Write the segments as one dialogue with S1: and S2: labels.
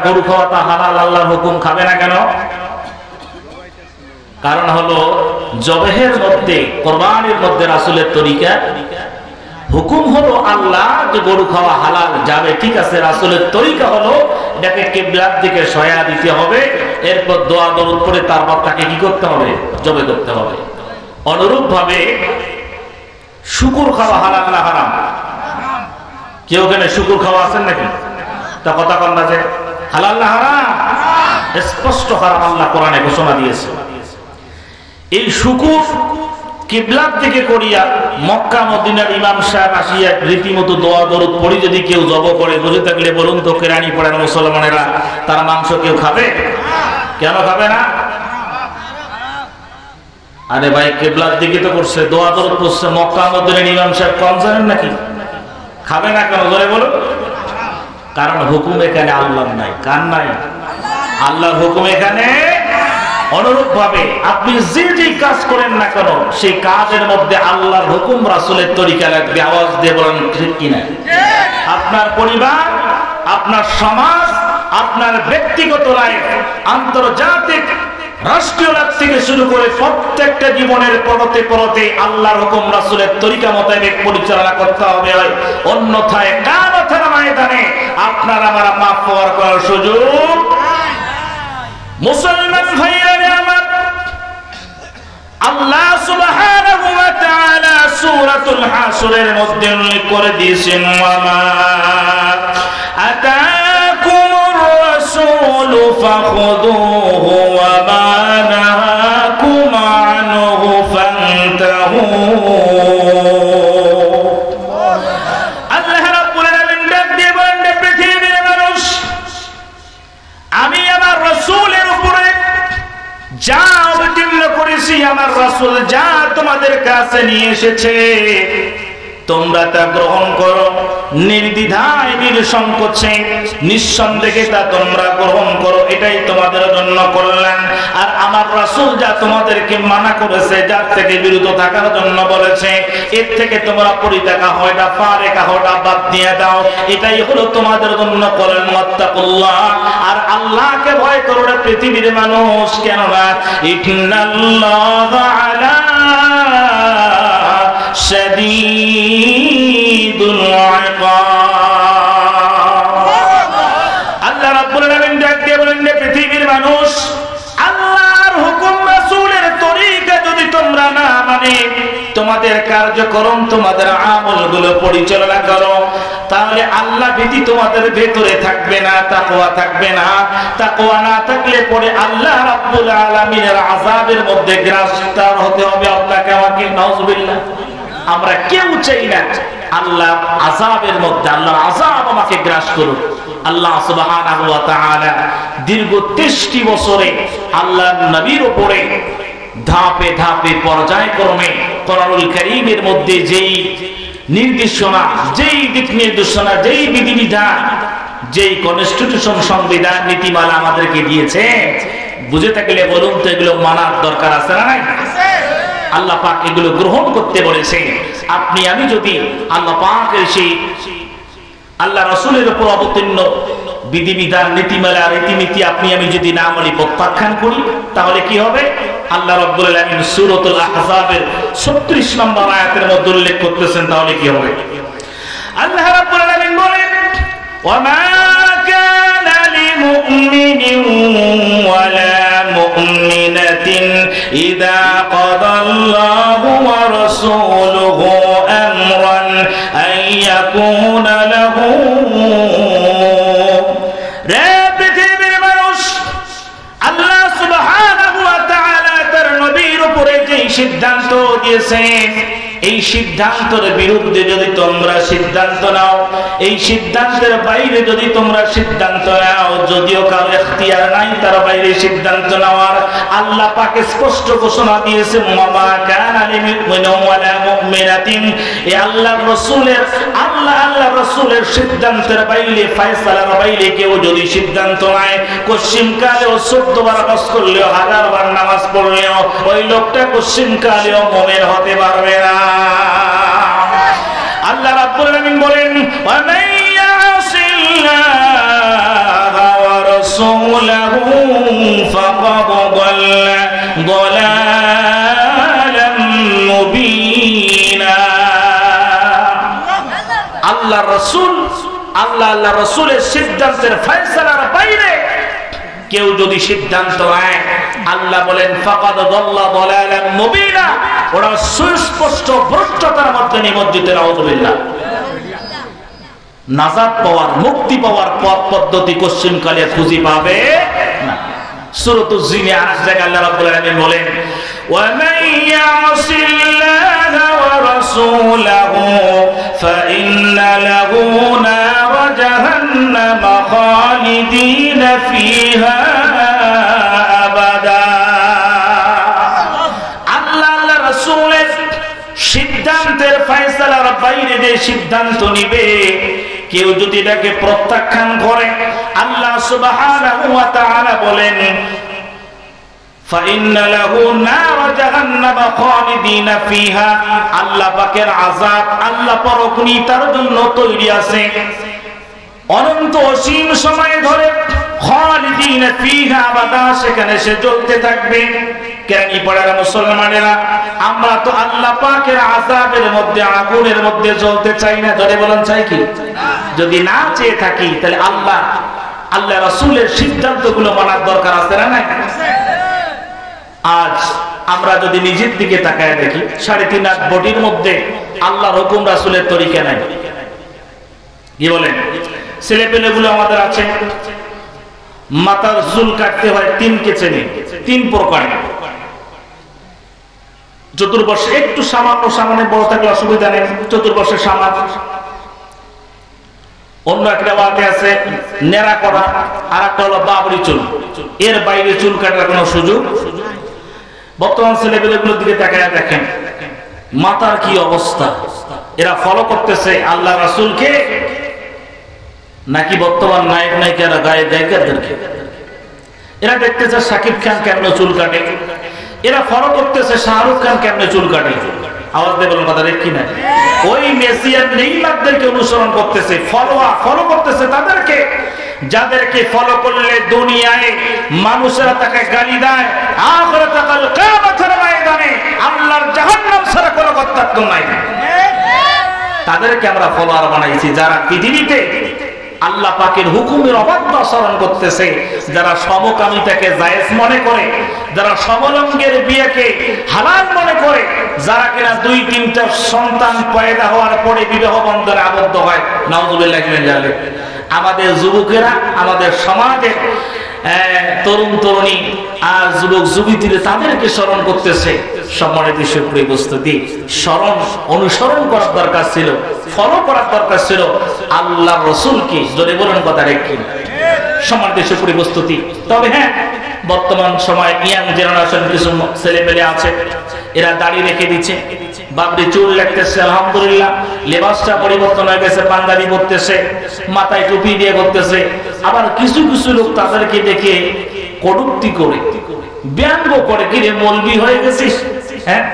S1: গরু খাওয়াটা হালাল, আল্লাহর হুকুম খাবে না কেন? কারণ হলো জবেহের মধ্যে, কোরবানির মধ্যে রাসূলের তরিকা, হুকুম হলো আল্লাহ যে গরু খাওয়া হালাল যাবে, ঠিক আছে, রাসূলের তরিকা হলো এটাকে কিবলার দিকে সয়া দিতে হবে, এরপর দোয়া দরুদ পড়ে তারপর তাকে কি করতে হবে? জবে করতে হবে। অনুরূপ ভাবে শুকুর খাওয়া হালাল না হারাম? কেউ কেন শুকুর খাওয়া আছেন নাকি? তা কথা কন না যে হালাল না হারাম? স্পষ্ট হারাম, আল্লাহ কোরআনে ঘোষণা দিয়েছে। এই শুকুর কিবলার দিকে করিয়া মক্কা মদিনার ইমাম সাহেব আসিয়া রীতিমতো দোয়া দরুদ পড়ি যদি কেউ জব করে, বুঝে থাকলে বলুন তো, কেরানি পড়েন মুসলমানেরা, তার মাংস কেউ খাবে? কেন খাবে না? আরে ভাই, কিবলার দিকে তো করছে, দোয়া দরুদ পড়ছে, মক্কা মদিনার ইমাম সাহেব কম জানেন নাকি? খাবে না কেন জোরে বলুন? কারণ হুকুম এখানে আল্লাহর নাই, কার নাই? আল্লাহর হুকুম এখানে। অনুরূপ ভাবে আপনি যে যেই কাজ করেন না কেন, সেই কাজের মধ্যে আল্লাহর হুকুম রাসূলের তরিকা লাগবে। আওয়াজ দিয়ে বলেন ঠিক কিনা? আপনার পরিবার, আপনার সমাজ, আপনার ব্যক্তিগত লাইফ, আন্তর্জাতিক রাষ্ট্রীয় লাইফ থেকে শুরু করে প্রত্যেকটা জীবনের পরতে পরতে আল্লাহর হুকুম রাসূলের তরিকা মোতাবেক পরিচালনা করতে হবে। অন্যথায় কিয়ামতের ময়দানে আপনার আমার মাফ করার সুযোগ। মুসলমান ভাইরা আমার, আল্লাহ সুবহানাহু ওয়া তাআলা সূরাতুল হাসরের মধ্যে উল্লেখ করে দিয়েছেন, ওয়ামা আতাকুমুর রাসূলু ফাখুযুহু ওয়া মা নাহাকুম আনহু ফান্তাহু। আল্লাহ রাব্বুল আলামিন ডাক দিয়ে বলেন, পৃথিবীর মানুষ, আমি আমার রাসূলের উপরে যা অবতীর্ণ করেছি, আমার রাসূল যা তোমাদের কাছে নিয়ে এসেছে, তোমরা তা গ্রহণ করো নির্দ্বিধায় নিঃসংকোচে, নিঃসন্দেহে তা তোমরা গ্রহণ করো, এটাই তোমাদের জন্য কল্যাণ। আর আমার রাসূল যা তোমাদেরকে মানা করেছে, যার থেকে বিরত থাকার জন্য বলেছে, এর থেকে তোমরা পরিত্যাগ হও, এটা ফারেকা হও, এটা বাদ দিয়ে দাও, এটাই হলো তোমাদের জন্য কল্যাণ। ওয়াত্তাকুল্লাহ, আর আল্লাহকে ভয় করো রে পৃথিবীর মানুষ, কেননা ইন্নাল্লাহা আলা শাদীদুল ইকাব। আল্লাহ রাব্বুল আলামিন ডাক দিয়ে বলেন, পৃথিবীর মানুষ, আল্লাহর হুকুম রাসূলের তরিকা যদি তোমরা না মানে তোমাদের কার্যক্রম, তোমাদের আমলগুলো পরিচালনা করো, তাহলে আল্লাহ ভীতি তোমাদের ভেতরে থাকবে না, তাকওয়া থাকবে না। তাকওয়া না থাকলে পরে আল্লাহ রাব্বুল আলামিনের আযাবের মধ্যে গ্রাসতার হতে হবে। আল্লাহকে আমাকে নাউজুবিল্লাহ, আমরা কেউ চাই না আল্লাহ আযাবের মধ্যে, আল্লাহর আযাব আমাকে গ্রাস করুক। আল্লাহ সুবহানাহু ওয়া তাআলা দীর্ঘ 63 বছরে আল্লাহর নবীর উপরে ধাপে ধাপে পর্যায়ক্রমে কোরআনুল কারীমের মধ্যে যেই নির্দেশনা, যেই দিক নির্দেশনা, যেই বিধিবিধান, যেই কনস্টিটিউশন, সংবিধান, নীতিমালা আমাদেরকে দিয়েছে, বুঝে থাকলে বলুন তো এগুলো মানার দরকার আছে না নাই? আল্লাহ পাক এগুলো গ্রহণ করতে বলেছে। আপনি আমি যদি আল্লাহ পাকের সেই আল্লাহ রাসূলের উপর অবতীর্ণ বিধিবিধান, নীতিমালা, রীতিনীতি আপনি আমি যদি না মানি, প্রত্যাখ্যান করি, তাহলে কি হবে? আল্লাহ রাব্বুল আলামিন সূরাতুল আহজাবের 36 নম্বর আয়াতের মধ্যে উল্লেখ করতেছেন, তাহলে কি হবে? আল্লাহ রাব্বুল আলামিন বলেন, ওয়ামা কানা লিমুমিনিন ওয়ালা মুমিনাতিন ইযা কাদাল্লাহু ওয়া রাসূলুহু আমরান আন ইয়াকুনা লাহু। রে পৃথিবীর মানুষ, আল্লাহ সুবহানাহু ওয়া তাআলা তার নবীর উপরে যে সিদ্ধান্ত দিয়েছেন, এই সিদ্ধান্তের বিরুদ্ধে যদি তোমরা সিদ্ধান্ত নাও, এই সিদ্ধান্তের বাইরে যদি তোমরা সিদ্ধান্ত নাও, যদিও কারো ইখতিয়ার নাই তার বাইরে সিদ্ধান্ত নেওয়ার, আল্লাহ পাক স্পষ্ট ঘোষণা দিয়েছেন, ওয়ামা কানা লিমিনুমিনিন ওয়ালা মুমিনাতিন। এই আল্লাহর রাসূলের সিদ্ধান্তের বাইরে, ফয়সালার বাইরে কেউ যদি সিদ্ধান্ত নেয়, কশিনকালেও 14 বার নামাজ করলেও, 1000 বার নামাজ পড়লেও, ওই লোকটা কশিনকালেও মুমিন হতে পারবে না। আল্লাহ রাব্বুল আলামিন বলেন, ওয়া মান ইয়াসিল্লাহা ওয়া রাসূলাহু ফাকাদ দাল্লা দালালাম মুবিনা। আল্লাহ রাসূল আল্লাহ রাসূলের সিদ্ধান্তের ফয়সালার বাইরে কেউ যদি সিদ্ধান্ত নেয়, আল্লাহ বলেন ফাকাদ দাল্লা দালালাম মুবিনা, ওরা সুস্পষ্ট ভ্রষ্টতার মধ্যে নিমজ্জিত। নাউযুবিল্লাহ। নাজাত পাওয়ার, মুক্তি পাওয়ার পথ পদ্ধতি কোশ্চিন কালে খুঁজে পাবে না। সূরাতুল জিনে আর জায়গায় আল্লাহ রাব্বুল আলামিন বলেন ওয়া মান ইয়াসিল্লাহা ওয়া রাসূলাহু ফাইন্না লাহু নার জাহান্নাম খালিদিনা ফিহা আবাদা। আল্লাহ রাসূলের সিদ্ধান্তের ফয়সালার বাইরে যে সিদ্ধান্ত নিবে, কেউ যদি এটাকে প্রত্যাখ্যান করে, আল্লাহ সুবহানাহু ওয়া তাআলা বলেন ফাইন্না লাহু নার জাহান্নাম খালিদিনা ফিহা, আল্লাহ পাকের আযাব, আল্লাহ পাক অগ্নি তার জন্য তৈরি আছে অনন্ত অসীম সময় ধরে। খালিদিনা ফিহা আবাদা, সেখানে সে জ্বলতে থাকবে। কেন পড়ারা মুসলমানেরা, আমরা তো আল্লাহ পাকের আযাবের মধ্যে, আগুনের মধ্যে জ্বলতে চাই না। ধরে বলেন চাই কি? যদি না চেয়ে থাকি তাহলে আল্লাহ রাসূলের সিদ্ধান্তগুলো মানার দরকার আছে না নাই? আজ আমরা যদি নিজের দিকে তাকায় দেখি, 3.5 লাখ বডির মধ্যে আল্লাহর হুকুম রাসূলের তরিকা নাই। কি বলেন? ছেলেপেলেগুলো আমাদের আছে, মাথার চুল কাটতে হয় 3 কেচেনে, 3 প্রকার। চতুর্বর্ষে একটু সামান্য বড় থাকলে অসুবিধা নেই, চতুর্বর্ষে সামান্য। অন্য একটা বাতে আছে নেড়া করা, আর একটা হলো বাবরি চুল, এর বাইরে চুল কাটার কোনো সুযোগ। বর্তমান ছেলেপেলেগুলোর দিকে তাকায় দেখেন মাথার কি অবস্থা। এরা ফলো করতেছে আল্লাহ রাসূলকে নাকি বর্তমান নায়ক নায়িকারা গায়িকাদেরকে? এরা দেখতেছে শাকিব খান কেমনে চুল কাটে, এরা ফলো করতেছে শাহরুখ খান কেমনে চুল কাটে। আওয়াজ দিয়ে বলুন কথা ঠিক কিনা? ওই মেসি আর নেইমারদেরকে অনুসরণ করতেছে, ফলো করতেছে তাদেরকে, যাদেরকে ফলো করলে দুনিয়ায় মানুষেরা তাকে গালি দেয়, আখিরাতে কাল কিয়ামতের ময়দানে আল্লাহর জাহান্নাম ছাড়া কোনো গত্যর্থ নাই। তাদেরকে আমরা ফলোয়ার বানাইছি, যারা পৃথিবীতে আল্লাহ পাকের হুকুমের অবাধ্য আচরণ করতেছে, যারা সমকামিতাকে জায়েজ মনে করে, যারা সমলঙ্গের বিয়েকে হালাল মনে করে, যারা কিনা 2-3টা সন্তান পয়দা হওয়ার পরে বিবাহ বন্ধনে আবদ্ধ হয়। নাউযুবিল্লাহি মিন যালিক। আমাদের যুবকেরা, আমাদের সমাজের তরুণ তরুণী আর যুবক যুবতীরা তাদেরকে স্মরণ করতেছে। সম্মানিত সুপ্রিয় উপস্থিতি, অনুসরণ করার দরকার ছিল, ফলো করার দরকার ছিল আল্লাহ রাসূলকে। যদি বলেন কথা ঠিক কিনা? সম্মানিত সুপ্রিয় উপস্থিতি, তবে হ্যাঁ, বর্তমান সময় ইয়াং জেনারেশন কিছু ছেলেপেলে আছে, এরা দাড়ি রেখে দিচ্ছে, বাবরি চুল রাখতেছে, আলহামদুলিল্লাহ। লেবাসটা পরিবর্তন হয়ে গেছে, পাঞ্জাবি পরতেছে, মাথায় টুপি দিয়ে করতেছে। আবার কিছু কিছু লোক তাদেরকে দেখে কটূক্তি করে, ব্যঙ্গ করে, কি রে মৌলবি হয়ে গেছিস? হ্যাঁ,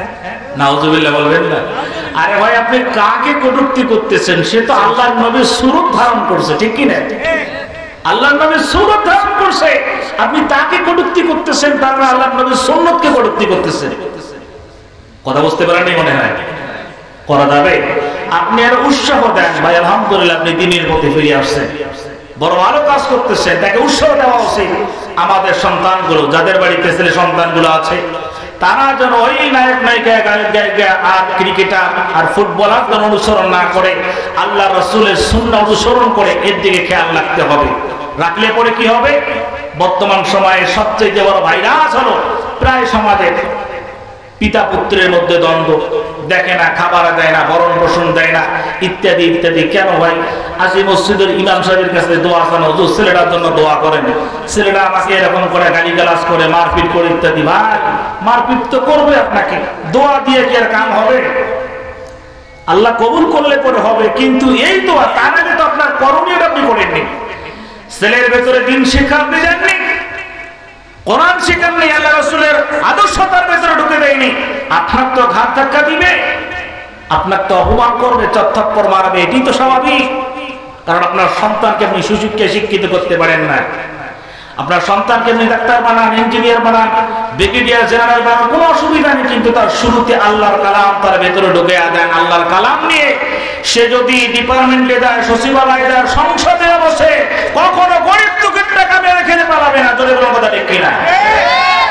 S1: নাউযুবিল্লাহ বলবেন না? আরে ভাই, আপনি কাকে কটূক্তি করতেছেন? সে তো আল্লাহর নবীর সুরত ধারণ করছে, ঠিক কি না? আল্লাহর নবীর সুরত ধারণ করছে, আপনি তাকে কটূক্তি করতেছেন, তার মানে আল্লাহর নবীর সুন্নতকে কটূক্তি করতেছেন। কথা বুঝতে পারেননি মনে হয়? করা যাবে? আপনি আর উৎসাহ দেন, ভাই আলহামদুলিল্লাহ আপনি দ্বীনের পথে ফিরে আসছেন, বড় ভালো কাজ করতেছেন, তাকে উৎসাহ দেওয়া উচিত। আমাদের সন্তানগুলো, যাদের বাড়িতে ছেলে সন্তানগুলো আছে, তারা যেন ওই নায়ক নায়িকা, গায়ক গায়িকা আর ক্রিকেটার আর ফুটবলার যেন অনুসরণ না করে, আল্লাহ রাসূলের সুন্নাহ অনুসরণ করে, এর দিকে খেয়াল রাখতে হবে। রাখলে পরে কি হবে? বর্তমান সময়ে সবচেয়ে বড় ভাইরাস হলো প্রায় সমাজে পিতা পুত্রের মধ্যে দ্বন্দ্ব, দেখে না, খাবার দেয় না, ভরণ পোষণ দেয় না, ইত্যাদি ইত্যাদি। কেন ভাই? আজকে মসজিদের ইমাম সাহেবের কাছে দোয়া চানো, হুজুর ছেলেটার জন্য দোয়া করেন, ছেলেটা আমাকে এরকম করে গালিগালাজ করে, মারপিট করে ইত্যাদি। ভাই, মারপিট তো করবে আপনাকে, দোয়া দিয়ে কি আর কাম হবে? আল্লাহ কবুল করলে পরে হবে, কিন্তু এই দোয়া তার আগে তো আপনার করণীয় আপনি করেননি। ছেলের ভেতরে দিন শিক্ষা আপনি দেননি, কোরআন শিখাননি, আল্লাহ রাসূলের আদর্শতার ভেতরে ঢুকে দেয়নি। আপনার তো ঘাত ধাক্কা দিবে, আপনার তো অপমান করবে, চত্থাপ্পর মারবে, এটাই তো স্বাভাবিক। কারণ আপনার সন্তানকে আপনি সুশিক্ষায় শিক্ষিত করতে পারেন না। আপনার সন্তানকে আপনি ডাক্তার বানান, ইঞ্জিনিয়ার বানান, ব্রিগেডিয়ার জেনারেল বানান, কোনো অসুবিধা নেই, কিন্তু তার শুরুতে আল্লাহর কালাম তার ভেতরে ঢুকে দেন। আল্লাহর কালাম নিয়ে সে যদি ডিপার্টমেন্টে যায়, সচিবালয়ে যায়, সংসদে বসে, কখনো গরিব দুঃখের টাকা মেরে খেতে পারবে না। জোরে বলুন কথা ঠিক কিনা?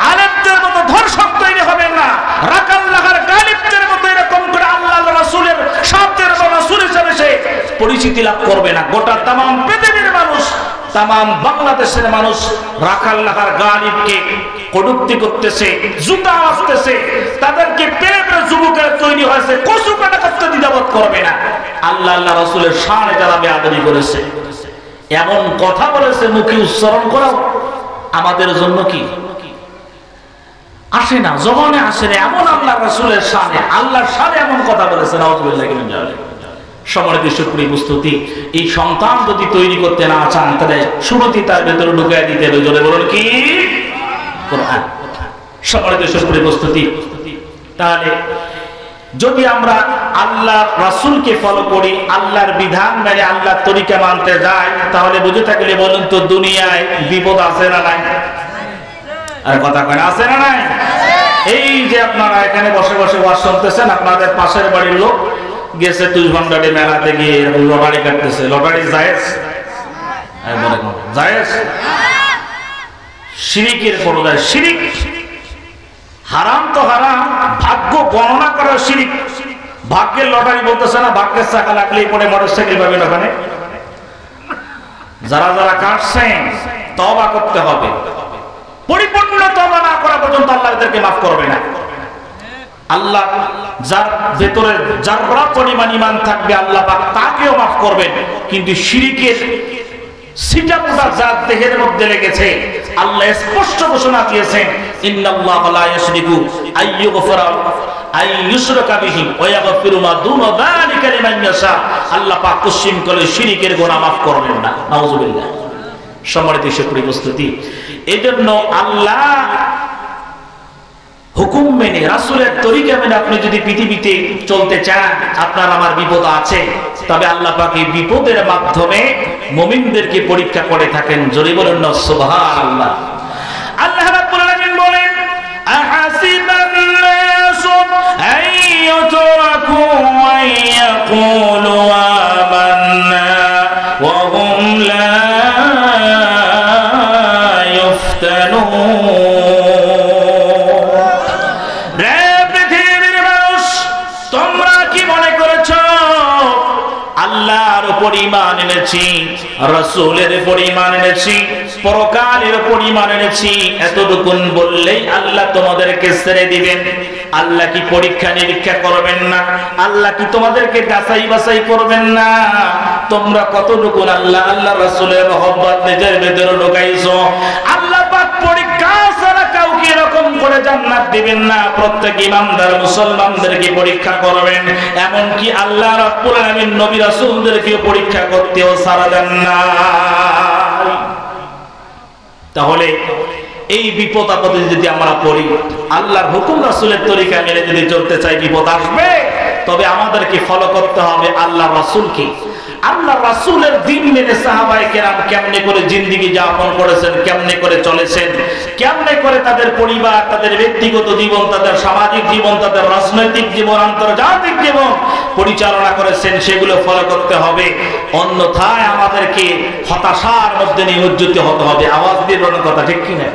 S1: আলেমদের মতো ধর্ষক তৈরি হবে না, রাকাল্লাহর গালিবদের মতো এরকম করে আল্লাহ রাসূলের শব্দের রাসূল হিসেবে সে পরিচিতি লাভ করবে না। গোটা তামাম পৃথিবীর মানুষ, তামাম বাংলাদেশের মানুষ রাকাল্লাহর গালিবকে কটূক্তি করতেছে, জুতা আসতেছে, তাদেরকে পেরে পেরে যুবকের তৈরি হয়েছে, কচু কাটা করতে দ্বিধাবোধ করবে না। আল্লাহ আল্লাহ রাসূলের শানে যারা বেয়াদবি করেছে, এমন কথা বলেছে, মুখে উচ্চারণ করাও আমাদের জন্য কি আসে না, জবানে আসে না। এমন আল্লাহ রাসূলের শানে, আল্লাহর শানে এমন কথা বলেছে, নাউযুবিল্লাহি মিন যালিক। সম্মানিত সুপ্রিয় উপস্থিতি, এই সন্তান যদি তৈরি করতে না চান, তাহলে শুরুতেই তার ভেতরে ঢুকিয়ে দিতে হবে। জোরে বলুন কি? কোরআন। সম্মানিত সুপ্রিয় উপস্থিতি, তাহলে যদি আমরা আল্লাহর রাসূলকে ফলো করি, আল্লাহর বিধান মেনে আল্লাহর তরিকা মানতে যাই, তাহলে বুঝে থাকলে বলুন তো দুনিয়ায় বিপদ আছে না নাই? আর কথা কয় আছে না নাই? এই যে আপনারা এখানে বসে বসে ওয়াজ শুনতেছেন, আপনাদের পাশের বাড়ির লোক গেছে তুষভান্ডারে মেলাতে গিয়ে লটারি কাটতেছে। লটারি জায়েজ? মনে করুন জায়েজ? শিরিকের পর্যায়ে শিরিক। হারাম তো হারাম, ভাগ্য গণনা করার শিরিক। ভাগ্যের লটারি বলতেছে না, ভাগ্যের চাকা লাগলেই পরে মোটরসাইকেল পাবেন ওখানে। যারা যারা কাটছেন তওবা করতে হবে, পরিপূর্ণ তওবা না করা পর্যন্ত আল্লাহ এদেরকে মাফ করবে না। আল্লাহ যার ভেতরে যারা পরিমাণ ঈমান থাকবে আল্লাহ পাক তাকেও মাফ করবেন, কিন্তু শিরিকের সিটাপুটা যার দেহের মধ্যে লেগেছে, আল্লাহ স্পষ্ট ঘোষণা দিয়েছেন, ইন্নাল্লাহা লা ইউশরিকু আইয়ুগফিরা আইয়ুশরাকা বিহি ওয়া ইয়াগফিরু মা দুনা যালিকা লিমান ইয়াশা। আল্লাহ পাক কসম করে শিরিকের গুনাহ মাফ করবেন না। নাউযুবিল্লাহ। সম্মানিত সুপ্রিয় উপস্থিতি, এজন্য আল্লাহ হুকুম মেনে, রাসূলের তরিকা মেনে আপনি যদি পৃথিবীতে চলতে চান, আপনার আমার বিপদ আছে, তবে আল্লাহ পাক এই বিপদের মাধ্যমে মুমিনদেরকে পরীক্ষা করে থাকেন। জোরে বলুন না সুবহানাল্লাহ। আল্লাহ রাব্বুল আলামিন বলেন, আহাসিবান নাসু আইয়ুতরাকু ওয়া ইয়াকুলু আমান্না ওয়া হুম লা ইফতানুন। আল্লাহর উপর ঈমান এনেছি, রাসূলের উপর ঈমান এনেছি, পরকালের উপর ঈমান এনেছি, এতটুকুন বললেই আল্লাহ তোমাদেরকে ছেড়ে দিবেন? আল্লাহ কি পরীক্ষা নিরীক্ষা করবেন না? আল্লাহ কি তোমাদেরকে যাচাই বাছাই করবেন না? তোমরা কতটুকুন আল্লাহ আল্লাহ রাসূলের মহব্বত নিজের ভেতরে ঢুকাইছো? আল্লাহ পাক পরীক্ষা ছাড়া কাউকে এরকম করে জান্নাত দিবেন না। প্রত্যেক ঈমানদার মুসলমানদেরকে পরীক্ষা করবেন, এমনকি আল্লাহ রাব্বুল আলামিন নবী রাসূলদেরকে পরীক্ষা করতেও ছাড়া দেন না। তাহলে এই বিপদ আপদে যদি আমরা পড়ি, আল্লাহর হুকুম রাসূলের তরিকা মেনে যদি চলতে চাই, বিপদ আসবে। তবে আমাদেরকে ফলো করতে হবে আল্লাহ রাসূলকে। আল্লাহ রাসূলের দ্বীন মেনে সাহাবায়ে কেরাম কেমনে করে জিন্দেগি যাপন করেছেন, কেমনে করে চলেছেন, কেমনে করে তাদের পরিবার, তাদের ব্যক্তিগত জীবন, তাদের সামাজিক জীবন, তাদের রাজনৈতিক জীবন, আন্তর্জাতিক জীবন পরিচালনা করেছেন, সেগুলো ফলো করতে হবে। অন্যথায় আমাদেরকে হতাশার মধ্যে নিমজ্জিত হতে হবে। আওয়াজ দিয়ে বলার কথা ঠিক কিনা?